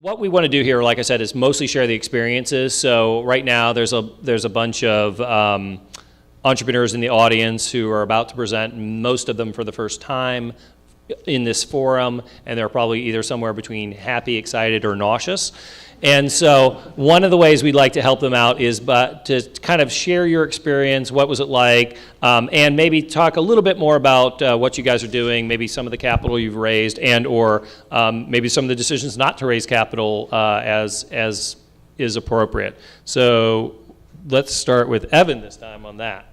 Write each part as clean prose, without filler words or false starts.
What we want to do here, like I said, is mostly share the experiences. So right now there's a bunch of entrepreneurs in the audience who are about to present, most of them for the first time in this forum, and they're probably either somewhere between happy, excited, or nauseous. And so one of the ways we'd like to help them out is to kind of share your experience, what was it like, and maybe talk a little bit more about what you guys are doing, maybe some of the capital you've raised, and or maybe some of the decisions not to raise capital as is appropriate. So let's start with Evan this time on that.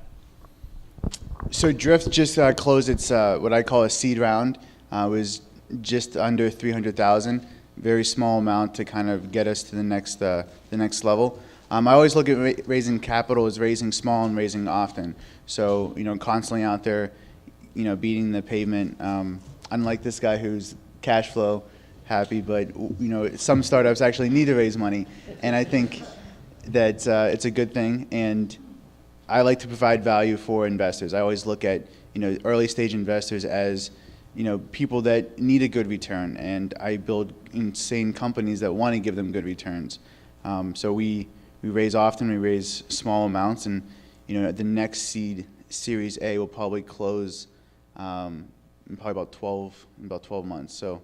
So Drift just closed its what I call a seed round. It was just under 300,000. Very small amount to kind of get us to the next level. I always look at raising capital as raising small and raising often. So constantly out there, beating the pavement. Unlike this guy who's cash flow happy, but some startups actually need to raise money, and I think that it's a good thing. And I like to provide value for investors. I always look at early stage investors as people that need a good return, and I build insane companies that want to give them good returns. So we raise often, we raise small amounts, and the next seed, Series A, will probably close in probably about 12 months. So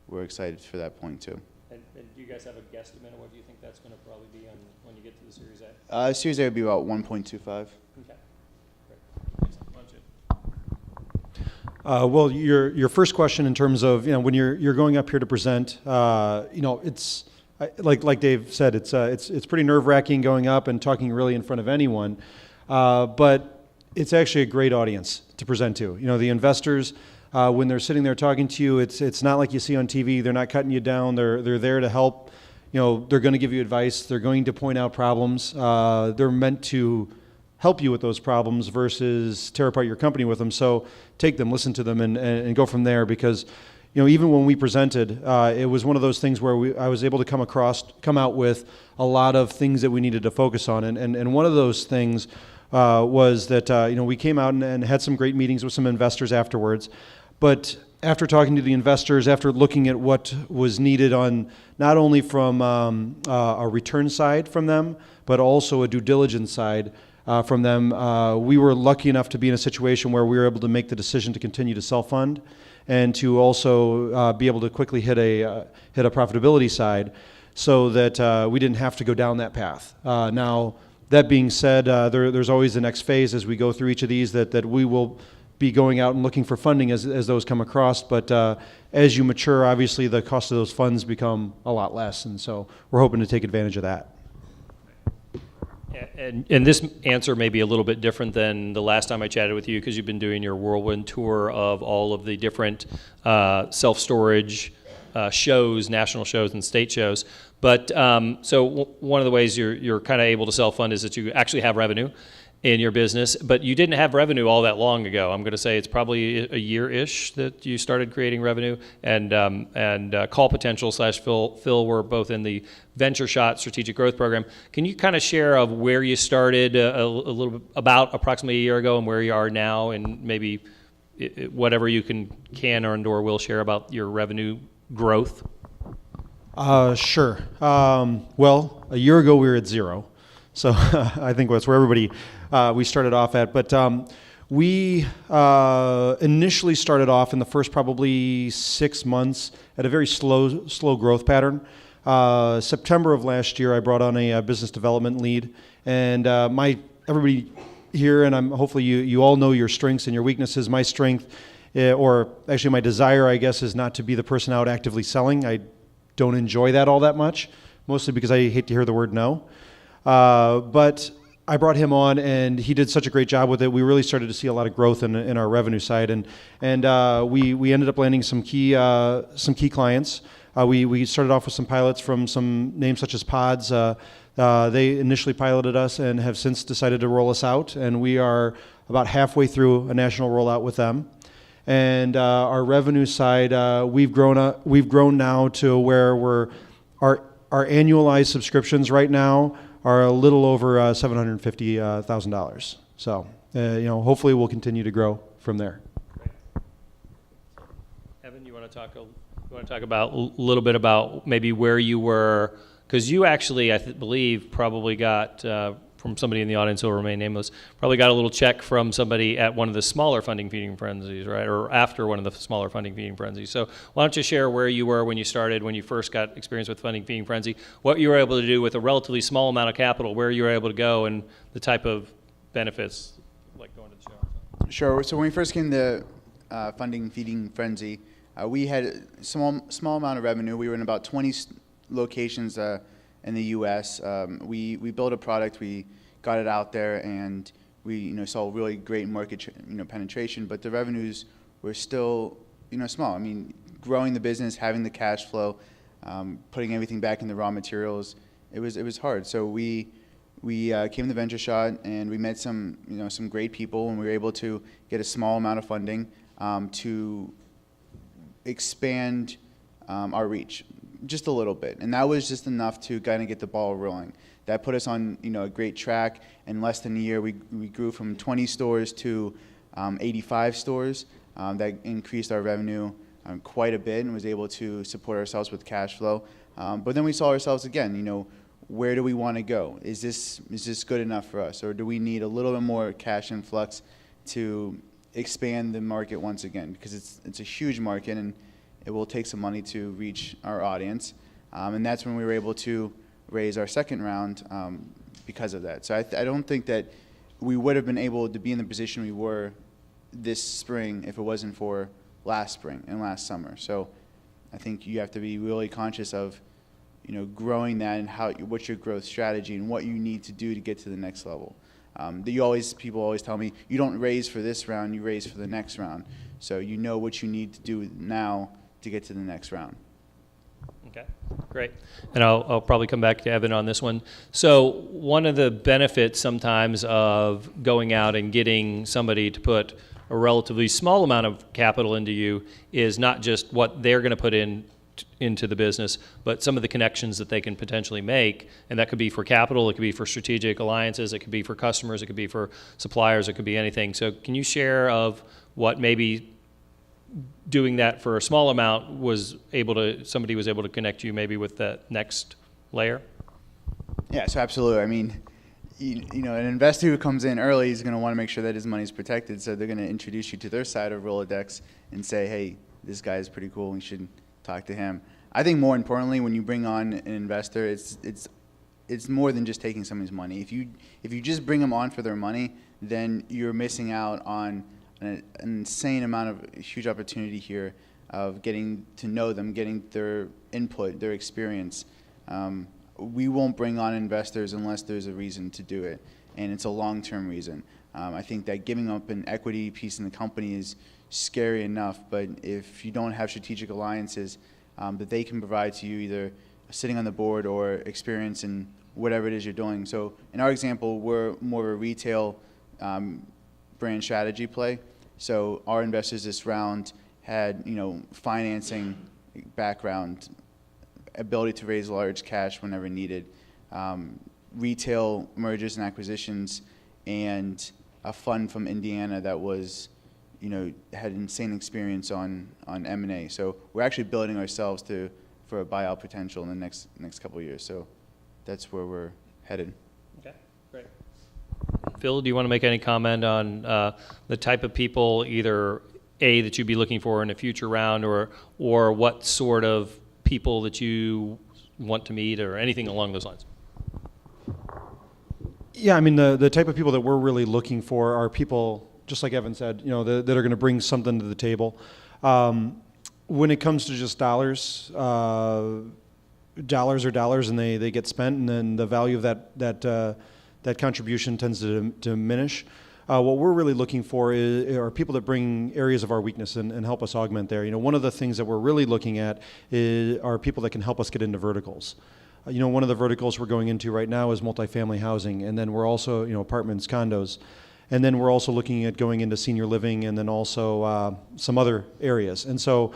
we're excited for that point too. And do you guys have a guesstimate of what you think that's going to probably be when you get to the Series A? Series A would be about 1.25. Okay. Great. Well, your first question in terms of when you're going up here to present, it's like Dave said, it's pretty nerve-wracking going up and talking really in front of anyone, but it's actually a great audience to present to. The investors, when they're sitting there talking to you, it's not like you see on TV. They're not cutting you down. They're there to help. They're going to give you advice. They're going to point out problems. They're meant to help you with those problems versus tear apart your company with them. So take them, listen to them, and go from there. Because even when we presented, it was one of those things where I was able to come out with a lot of things that we needed to focus on. And one of those things was that we came out and had some great meetings with some investors afterwards. But after talking to the investors, after looking at what was needed on not only from a return side from them, but also a due diligence side from them, we were lucky enough to be in a situation where we were able to make the decision to continue to self-fund and to also be able to quickly hit a profitability side, so that we didn't have to go down that path. Now, that being said, there's always the next phase as we go through each of these that we will be going out and looking for funding as those come across. But as you mature, obviously the cost of those funds become a lot less, and so we're hoping to take advantage of that. And this answer may be a little bit different than the last time I chatted with you, because you've been doing your whirlwind tour of all of the different self-storage shows, national shows and state shows. But so one of the ways you're kind of able to self-fund is that you actually have revenue in your business, but you didn't have revenue all that long ago. I'm going to say it's probably a year-ish that you started creating revenue, and Call Potential / Phil were both in the Venture Shot Strategic Growth Program. Can you kind of share of where you started a little bit, about approximately a year ago, and where you are now, and maybe whatever you can or will share about your revenue growth? Sure. Well, a year ago we were at zero. So I think that's where everybody, we started off at. But we initially started off in the first probably 6 months at a very slow growth pattern. September of last year, I brought on a business development lead. And everybody here, and hopefully you all know your strengths and your weaknesses. My strength, or actually my desire, I guess, is not to be the person out actively selling. I don't enjoy that all that much, mostly because I hate to hear the word no. But I brought him on, and he did such a great job with it. We really started to see a lot of growth in our revenue side, and we ended up landing some key clients. We started off with some pilots from some names such as Pods. They initially piloted us and have since decided to roll us out, and we are about halfway through a national rollout with them. And our revenue side, we've grown now to where our annualized subscriptions right now are a little over $750,000. So, hopefully we'll continue to grow from there. Evan, you want to talk You want to talk about a little bit about maybe where you were, because you actually, believe, probably got, from somebody in the audience who will remain nameless, probably got a little check from somebody at one of the smaller funding feeding frenzies, right? Or after one of the smaller funding feeding frenzies. So why don't you share where you were when you started, when you first got experience with funding feeding frenzy, what you were able to do with a relatively small amount of capital, where you were able to go, and the type of benefits, like going to the show. Sure. So when we first came to funding feeding frenzy, we had a small amount of revenue. We were in about 20 locations in the U.S. We built a product, we got it out there, and we saw really great market penetration. But the revenues were still small. I mean, growing the business, having the cash flow, putting everything back in the raw materials, it was hard. So we came to Venture Shot, and we met some great people, and we were able to get a small amount of funding to expand our reach just a little bit, and that was just enough to kind of get the ball rolling. That put us on a great track. In less than a year, we grew from 20 stores to 85 stores. That increased our revenue quite a bit, and was able to support ourselves with cash flow. But then we saw ourselves again. Where do we want to go? Is this good enough for us, or do we need a little bit more cash influx to expand the market once again? Because it's a huge market, and it will take some money to reach our audience. And that's when we were able to raise our second round because of that. So I don't think that we would have been able to be in the position we were this spring if it wasn't for last spring and last summer. So I think you have to be really conscious of growing that, and what's your growth strategy and what you need to do to get to the next level. People always tell me, you don't raise for this round, you raise for the next round. So you know what you need to do now to get to the next round. Okay, great. And I'll probably come back to Evan on this one. So one of the benefits sometimes of going out and getting somebody to put a relatively small amount of capital into you is not just what they're going to put into the business, but some of the connections that they can potentially make. And that could be for capital, it could be for strategic alliances, it could be for customers, it could be for suppliers, it could be anything. So can you share of what maybe doing that for a small amount somebody was able to connect you maybe with that next layer? Yeah, so absolutely. I mean, an investor who comes in early is going to want to make sure that his money is protected, so they're going to introduce you to their side of Rolodex and say, hey, this guy is pretty cool, you should talk to him. I think more importantly, when you bring on an investor, it's more than just taking somebody's money. If you just bring them on for their money, then you're missing out on an insane amount of huge opportunity here of getting to know them, getting their input, their experience. We won't bring on investors unless there's a reason to do it, and it's a long-term reason. I think that giving up an equity piece in the company is scary enough, but if you don't have strategic alliances that they can provide to you, either sitting on the board or experience in whatever it is you're doing. So in our example, we're more of a retail brand strategy play. So our investors this round had financing background, ability to raise large cash whenever needed, retail mergers and acquisitions, and a fund from Indiana that was had insane experience on M&A. So we're actually building ourselves for a buyout potential in the next couple of years. So that's where we're headed. Okay, great. Phil, do you want to make any comment on the type of people, either that you'd be looking for in a future round, or what sort of people that you want to meet, or anything along those lines? Yeah, I mean, the type of people that we're really looking for are people, just like Evan said, that are going to bring something to the table. When it comes to just dollars are dollars, and they get spent, and then the value of that contribution tends to diminish. What we're really looking for are people that bring areas of our weakness and help us augment there. One of the things that we're really looking at are people that can help us get into verticals. One of the verticals we're going into right now is multifamily housing, and then we're also, apartments, condos. And then we're also looking at going into senior living, and then also some other areas. And so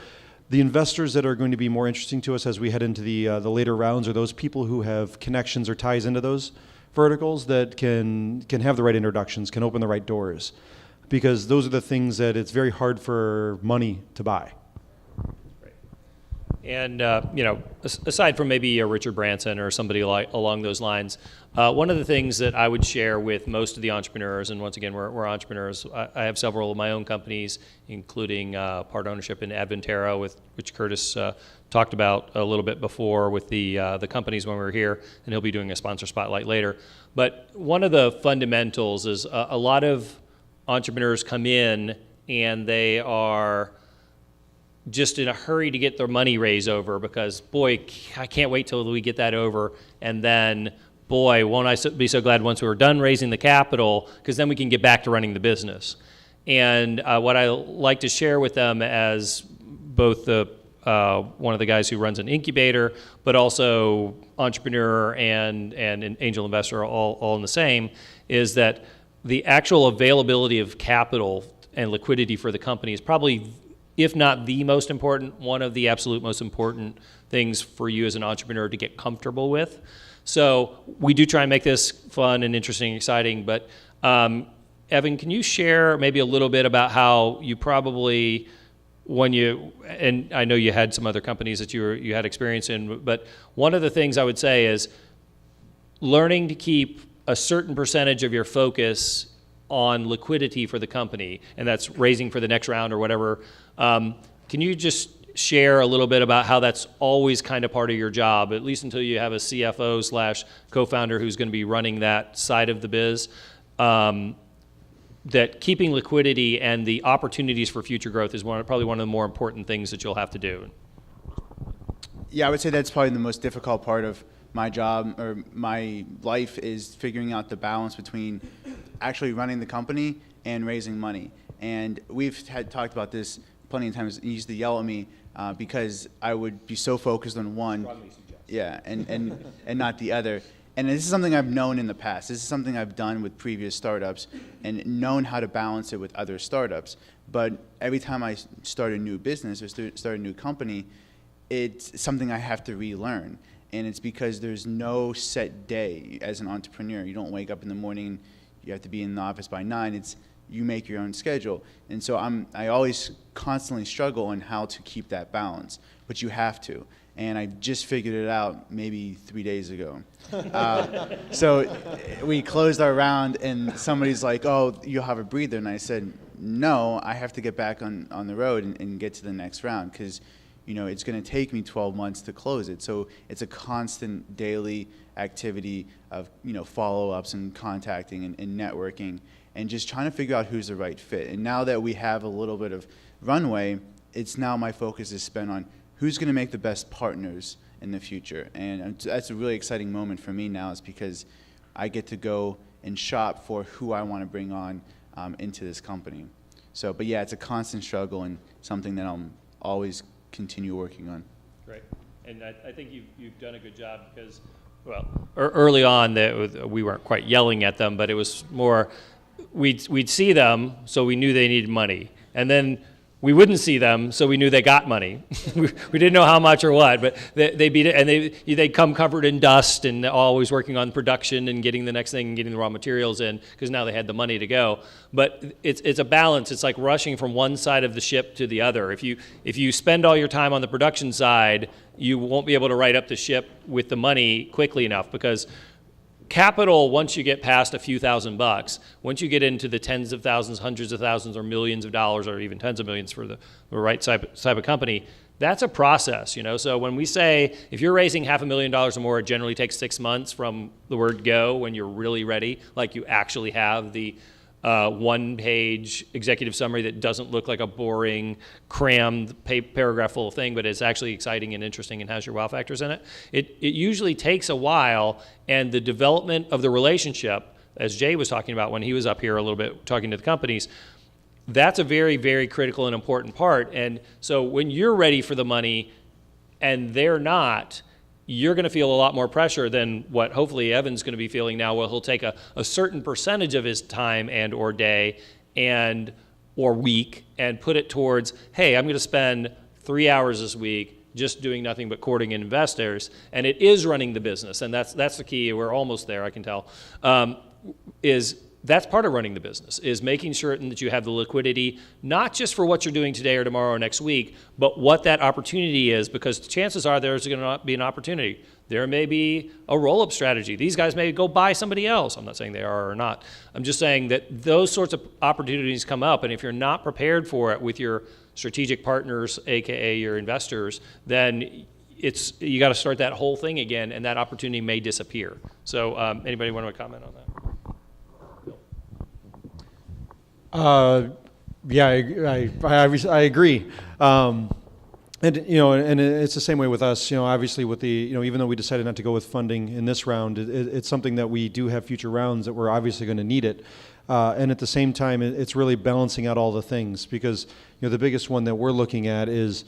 the investors that are going to be more interesting to us as we head into the later rounds are those people who have connections or ties into those verticals that can have the right introductions, can open the right doors. Because those are the things that it's very hard for money to buy. Great. And aside from maybe a Richard Branson or somebody along those lines, one of the things that I would share with most of the entrepreneurs, and once again, we're entrepreneurs. I have several of my own companies, including part ownership in Adventera, which Curtis talked about a little bit before with the companies when we were here, and he'll be doing a sponsor spotlight later. But one of the fundamentals is a lot of entrepreneurs come in and they are just in a hurry to get their money raised over because, boy, I can't wait till we get that over. And then, boy, won't I be so glad once we're done raising the capital, because then we can get back to running the business. And what I like to share with them as both one of the guys who runs an incubator, but also entrepreneur and an angel investor all in the same, is that the actual availability of capital and liquidity for the company is probably, if not the most important, one of the absolute most important things for you as an entrepreneur to get comfortable with. So we do try and make this fun and interesting and exciting, but Evan, can you share maybe a little bit about how you probably, and I know you had some other companies that you had experience in, but one of the things I would say is learning to keep a certain percentage of your focus on liquidity for the company, and that's raising for the next round or whatever. Can you just share a little bit about how that's always kind of part of your job, at least until you have a CFO / co-founder who's going to be running that side of the biz, that keeping liquidity and the opportunities for future growth is probably one of the more important things that you'll have to do? Yeah, I would say that's probably the most difficult part of my job or my life, is figuring out the balance between actually running the company and raising money. And we've talked about this plenty of times. He used to yell at me because I would be so focused on one, and not the other. And this is something I've known in the past. This is something I've done with previous startups and known how to balance it with other startups. But every time I start a new business or start a new company, it's something I have to relearn. And it's because there's no set day as an entrepreneur. You don't wake up in the morning, you have to be in the office by 9. You make your own schedule. And so I always constantly struggle on how to keep that balance, but you have to. And I just figured it out maybe 3 days ago. So we closed our round and somebody's like, oh, you'll have a breather. And I said, no, I have to get back on the road and get to the next round, because it's going to take me 12 months to close it. So it's a constant daily activity of follow-ups and contacting and networking and just trying to figure out who's the right fit. And now that we have a little bit of runway, it's now my focus is spent on who's going to make the best partners in the future. And that's a really exciting moment for me now, is because I get to go and shop for who I want to bring on into this company. So, but yeah, it's a constant struggle and something that I'm always continue working on. Great. And I think you've done a good job, because, well, early on we weren't quite yelling at them, but it was more, we'd see them, so we knew they needed money. And then we wouldn't see them, so we knew they got money. we didn't know how much or what, but they beat it, and they'd come covered in dust and always working on production and getting the next thing and getting the raw materials in, because now they had the money to go. But it's a balance. It's like rushing from one side of the ship to the other. If you spend all your time on the production side, you won't be able to write up the ship with the money quickly enough, because capital, once you get past a few $1,000s, once you get into the tens of thousands, hundreds of thousands, or millions of dollars, or even tens of millions for the right type of company, that's a process, So when we say, if you're raising $500,000 or more, it generally takes 6 months from the word go, when you're really ready, like you actually have the one-page executive summary that doesn't look like a boring, crammed paragraph full of thing, but it's actually exciting and interesting and has your wow factors in it. It usually takes a while, and the development of the relationship, as Jay was talking about when he was up here a little bit talking to the companies, that's a very, very critical and important part. And so when you're ready for the money and they're not, you're going to feel a lot more pressure than what hopefully Evan's going to be feeling now, where he'll take a certain percentage of his time and or day or week and put it towards, hey, I'm going to spend 3 hours this week just doing nothing but courting investors. And it is running the business, and that's the key. We're almost there, I can tell, is that's part of running the business, is making certain that you have the liquidity, not just for what you're doing today or tomorrow or next week, but what that opportunity is, because chances are there's going to be an opportunity. There may be a roll-up strategy. These guys may go buy somebody else. I'm not saying they are or not. I'm just saying that those sorts of opportunities come up, and if you're not prepared for it with your strategic partners, AKA your investors, then you got to start that whole thing again, and that opportunity may disappear. So anybody want to comment on that? Yeah, I agree. And it's the same way with us. Obviously, with the even though we decided not to go with funding in this round, it's something that we do have future rounds that we're obviously going to need it. And at the same time, it's really balancing out all the things, because the biggest one that we're looking at is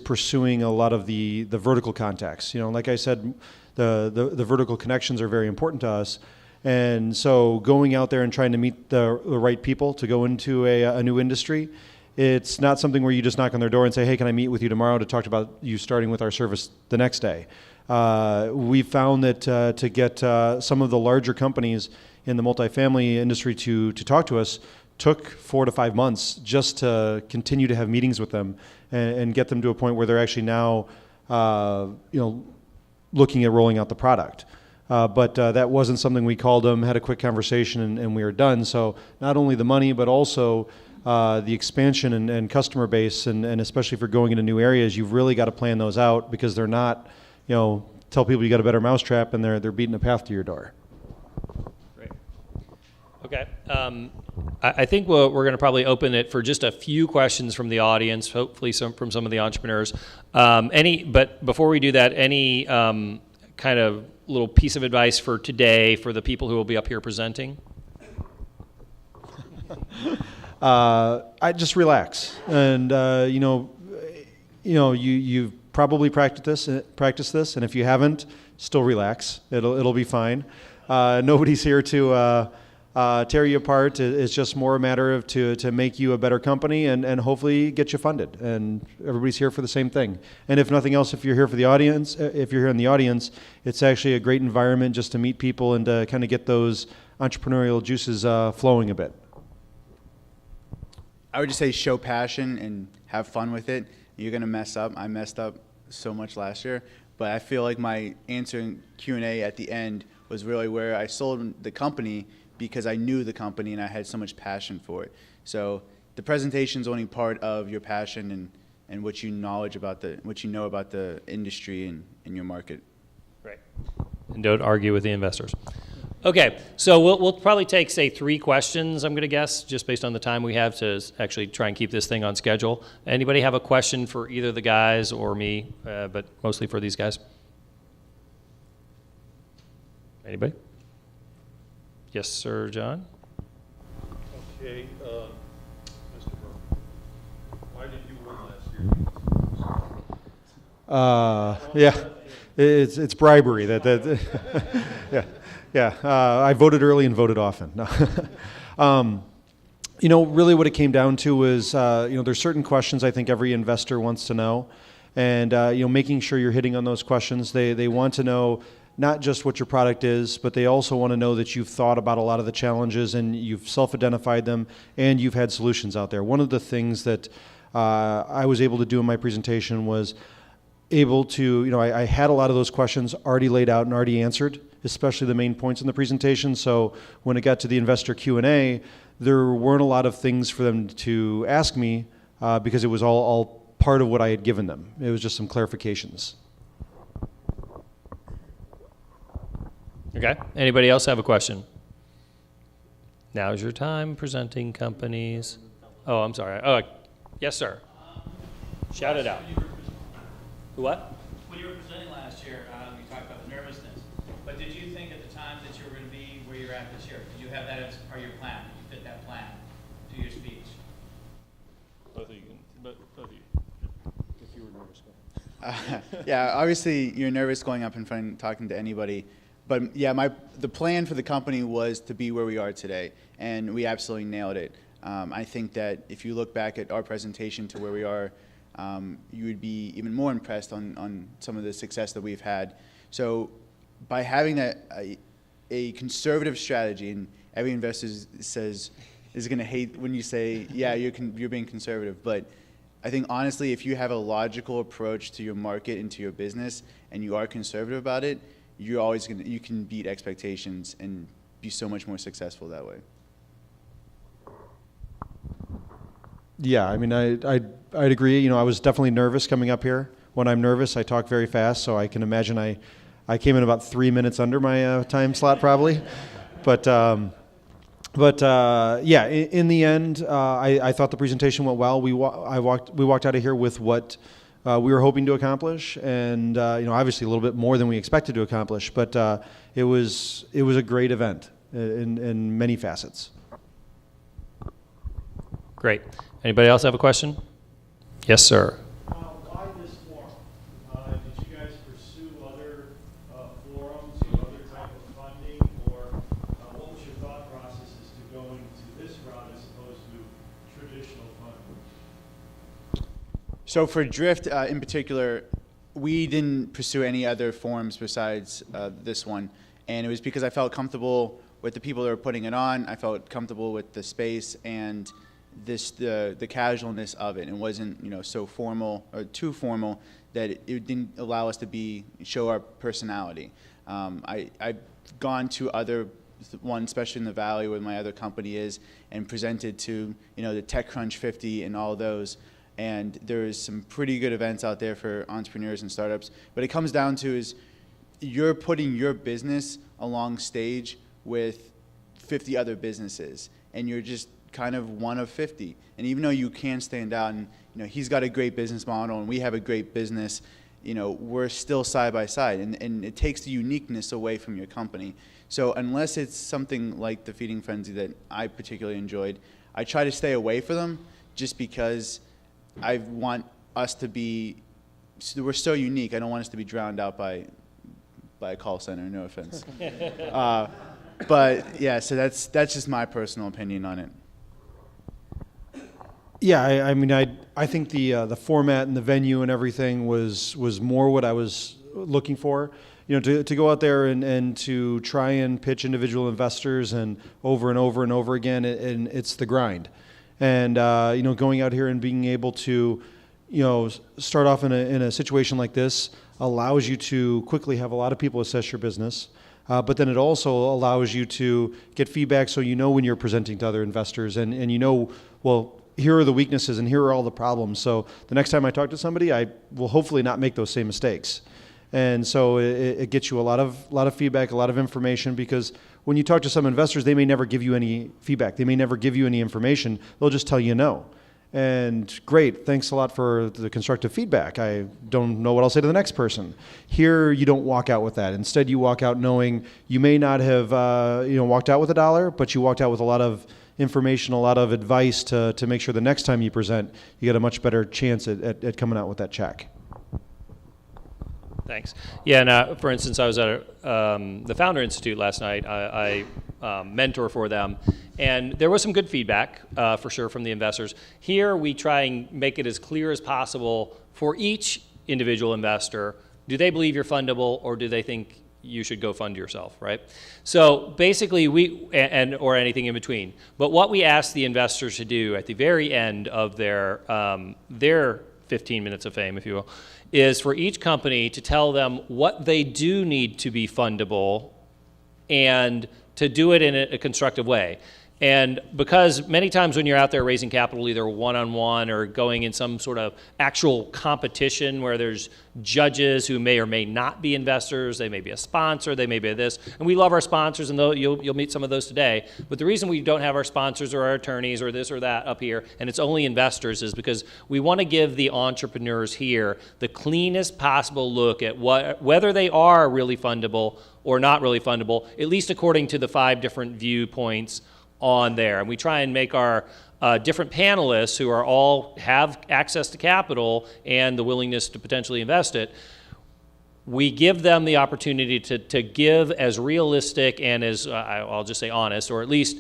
pursuing a lot of the vertical contacts. Like I said, the vertical connections are very important to us. And so going out there and trying to meet the right people to go into a new industry, it's not something where you just knock on their door and say, hey, can I meet with you tomorrow to talk about you starting with our service the next day? We found that to get some of the larger companies in the multifamily industry to talk to us took 4 to 5 months just to continue to have meetings with them and get them to a point where they're actually now looking at rolling out the product. But that wasn't something we called them, had a quick conversation, and we were done. So not only the money, but also the expansion and customer base, and especially for going into new areas, you've really got to plan those out, because they're not, tell people you got a better mousetrap and they're beating a path to your door. Great. Okay. I think we're going to probably open it for just a few questions from the audience, hopefully from some of the entrepreneurs. But before we do that, any kind of little piece of advice for today for the people who will be up here presenting? I just relax, and you've probably practiced this, and if you haven't, still relax. It'll be fine. Nobody's here to tear you apart. It's just more a matter of to make you a better company and hopefully get you funded. And everybody's here for the same thing. And if nothing else, if you're here for the audience, if you're here in the audience, it's actually a great environment just to meet people and to kind of get those entrepreneurial juices flowing a bit. I would just say show passion and have fun with it. You're going to mess up. I messed up so much last year, but I feel like my answer in Q&A at the end was really where I sold the company because I knew the company and I had so much passion for it. So the presentation is only part of your passion and what you know about the industry and your market. Right. And don't argue with the investors. Okay, so we'll probably take, say, 3 questions, I'm going to guess, just based on the time we have to actually try and keep this thing on schedule. Anybody have a question for either the guys or me, but mostly for these guys? Anybody? Yes, sir, John? Okay, Mr. Burke, why did you win last year? Yeah, it's bribery. Yeah. I voted early and voted often. No. Really what it came down to was, there's certain questions I think every investor wants to know, and making sure you're hitting on those questions. They want to know not just what your product is, but they also want to know that you've thought about a lot of the challenges and you've self-identified them and you've had solutions out there. One of the things that I was able to do in my presentation was able to, I had a lot of those questions already laid out and already answered, especially the main points in the presentation. So when it got to the investor Q&A, there weren't a lot of things for them to ask me because it was all part of what I had given them. It was just some clarifications. Okay. Anybody else have a question? Now's your time, presenting companies. Oh, I'm sorry. Oh, yes, sir. Shout it out. What? When you were presenting last year, you talked about the nervousness. But did you think at the time that you were going to be where you're at this year? Did you have that as part of your plan? Did you fit that plan to your speech? Both of you, both of you. If you were nervous. Yeah, obviously you're nervous going up in front and talking to anybody. But yeah, the plan for the company was to be where we are today, and we absolutely nailed it. I think that if you look back at our presentation to where we are, you would be even more impressed on some of the success that we've had. So by having that a conservative strategy, and every investor is going to hate when you say, yeah, you're being conservative. But I think honestly, if you have a logical approach to your market and to your business, and you are conservative about it, you can beat expectations and be so much more successful that way. Yeah, I mean, I'd agree. You know, I was definitely nervous coming up here. When I'm nervous, I talk very fast, so I can imagine I came in about 3 minutes under my time slot probably. But yeah, in the end, I thought the presentation went well. We walked out of here with what we were hoping to accomplish, and you know, obviously a little bit more than we expected to accomplish. But it was a great event in many facets. Great. Anybody else have a question? Yes, sir. Why this forum? Did you guys pursue other forums, other type of funding, or what was your thought process as to going to this route as opposed to traditional funding? So for Drift in particular, we didn't pursue any other forums besides this one, and it was because I felt comfortable with the people that were putting it on. I felt comfortable with the space and the casualness of it. It wasn't, you know, so formal or too formal that it didn't allow us to show our personality. I've gone to other ones, especially in the Valley where my other company is, and presented to, you know, the TechCrunch 50 and all those. And there's some pretty good events out there for entrepreneurs and startups. What it comes down to is you're putting your business along stage with 50 other businesses, and you're just kind of one of 50. And even though you can stand out, and you know, he's got a great business model and we have a great business, you know, we're still side by side, and it takes the uniqueness away from your company. So unless it's something like the Feeding Frenzy that I particularly enjoyed, I try to stay away from them just because I want us to be, we're so unique. I don't want us to be drowned out by a call center, no offense. But yeah, so that's just my personal opinion on it. Yeah, I mean, I think the format and the venue and everything was more what I was looking for. You know, to go out there and to try and pitch individual investors and over and over again, and it's the grind. And you know, going out here and being able to, you know, start off in a situation like this allows you to quickly have a lot of people assess your business. But then it also allows you to get feedback, so you know when you're presenting to other investors, and you know, well, here are the weaknesses and here are all the problems. So the next time I talk to somebody, I will hopefully not make those same mistakes. And so it gets you a lot of feedback, a lot of information, because when you talk to some investors, they may never give you any feedback. They may never give you any information. They'll just tell you no. And great, thanks a lot for the constructive feedback. I don't know what I'll say to the next person. Here, you don't walk out with that. Instead, you walk out knowing you may not have walked out with $1, but you walked out with a lot of information, a lot of advice to make sure the next time you present, you get a much better chance at coming out with that check. Thanks. Yeah, and for instance, I was at the Founder Institute last night. I mentor for them, and there was some good feedback for sure from the investors. Here, we try and make it as clear as possible for each individual investor. Do they believe you're fundable, or do they think you should go fund yourself, right? So basically, or anything in between. But what we ask the investors to do at the very end of their 15 minutes of fame, if you will, is for each company to tell them what they do need to be fundable and to do it in a constructive way. And because many times when you're out there raising capital, either one-on-one or going in some sort of actual competition where there's judges who may or may not be investors, they may be a sponsor, they may be this, and we love our sponsors, and you'll meet some of those today. But the reason we don't have our sponsors or our attorneys or this or that up here, and it's only investors, is because we want to give the entrepreneurs here the cleanest possible look at whether they are really fundable or not really fundable, at least according to the 5 different viewpoints on there. And we try and make our different panelists who are all have access to capital and the willingness to potentially invest it, we give them the opportunity to give as realistic and as, I'll just say honest, or at least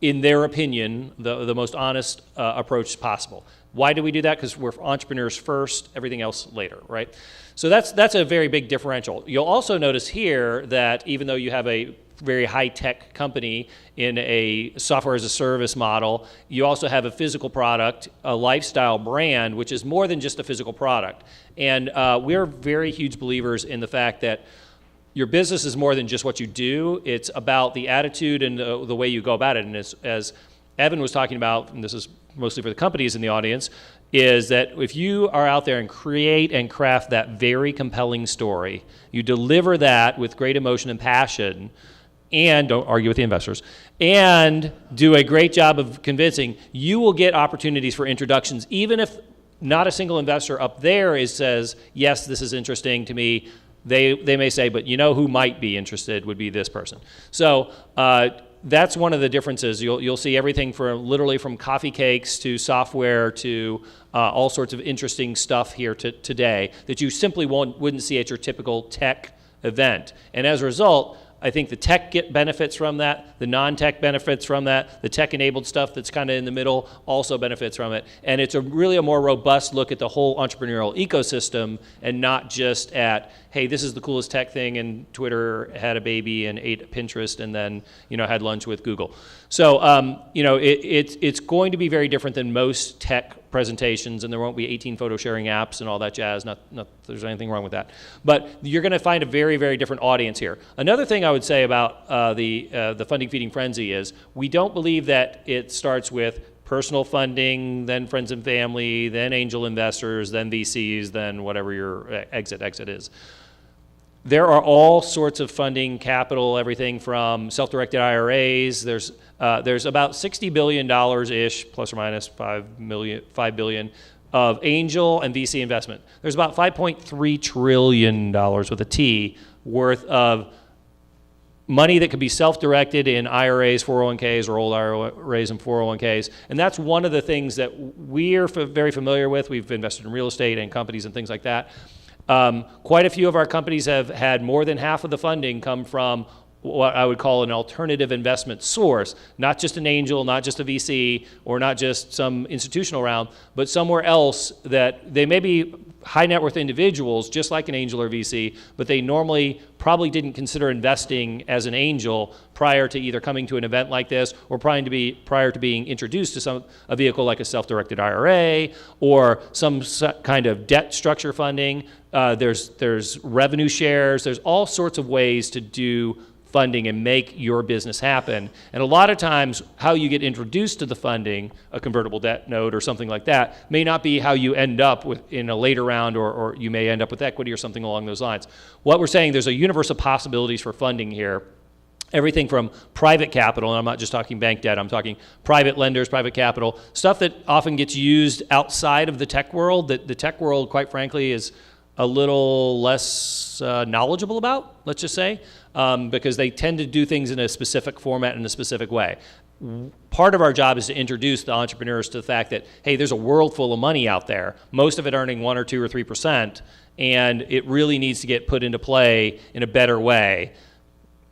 in their opinion, the most honest approach possible. Why do we do that? Because we're entrepreneurs first, everything else later, right? So that's a very big differential. You'll also notice here that even though you have a very high-tech company in a software as a service model, you also have a physical product, a lifestyle brand, which is more than just a physical product. And we're very huge believers in the fact that your business is more than just what you do. It's about the attitude and the way you go about it. And as Evan was talking about, and this is mostly for the companies in the audience, is that if you are out there and create and craft that very compelling story, you deliver that with great emotion and passion, and don't argue with the investors, and do a great job of convincing, you will get opportunities for introductions, even if not a single investor up there says, yes, this is interesting to me. They may say, but you know who might be interested would be this person. So that's one of the differences. You'll see everything literally from coffee cakes to software to all sorts of interesting stuff here today that you simply wouldn't see at your typical tech event. And as a result, I think the tech benefits from that, the non-tech benefits from that, the tech-enabled stuff that's kind of in the middle also benefits from it. And it's really a more robust look at the whole entrepreneurial ecosystem and not just at, hey, this is the coolest tech thing, and Twitter had a baby and ate Pinterest and then, had lunch with Google. So, it's going to be very different than most tech presentations, and there won't be 18 photo sharing apps and all that jazz. Not there's anything wrong with that. But you're going to find a very, very different audience here. Another thing I would say about the funding feeding frenzy is we don't believe that it starts with personal funding, then friends and family, then angel investors, then VCs, then whatever your exit is. There are all sorts of funding, capital, everything from self-directed IRAs. There's about $60 billion-ish, plus or minus $5 billion, of angel and VC investment. There's about $5.3 trillion with a T worth of money that could be self-directed in IRAs, 401ks, or old IRAs and 401ks. And that's one of the things that we're very familiar with. We've invested in real estate and companies and things like that. Quite a few of our companies have had more than half of the funding come from what I would call an alternative investment source, not just an angel, not just a VC, or not just some institutional round, but somewhere else that they may be high net worth individuals, just like an angel or VC, but they normally probably didn't consider investing as an angel prior to either coming to an event like this or prior to being introduced to a vehicle like a self-directed IRA or some kind of debt structure funding. There's revenue shares. There's all sorts of ways to do funding and make your business happen. And a lot of times how you get introduced to the funding, a convertible debt note or something like that, may not be how you end up in a later round, or you may end up with equity or something along those lines. What we're saying, there's a universe of possibilities for funding here. Everything from private capital, and I'm not just talking bank debt, I'm talking private lenders, private capital, stuff that often gets used outside of the tech world, that the tech world, quite frankly, is a little less knowledgeable about, let's just say, because they tend to do things in a specific format in a specific way. Part of our job is to introduce the entrepreneurs to the fact that, hey, there's a world full of money out there, most of it earning 1 or 2 or 3%, and it really needs to get put into play in a better way.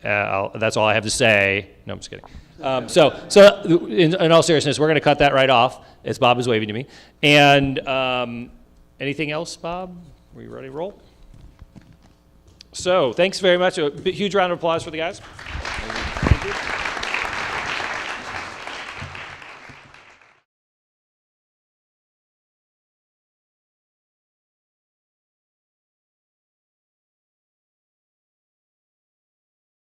That's all I have to say. No, I'm just kidding. So in all seriousness, we're going to cut that right off, as Bob is waving to me. And anything else, Bob? Are you ready to roll? So thanks very much. A huge round of applause for the guys. Thank you.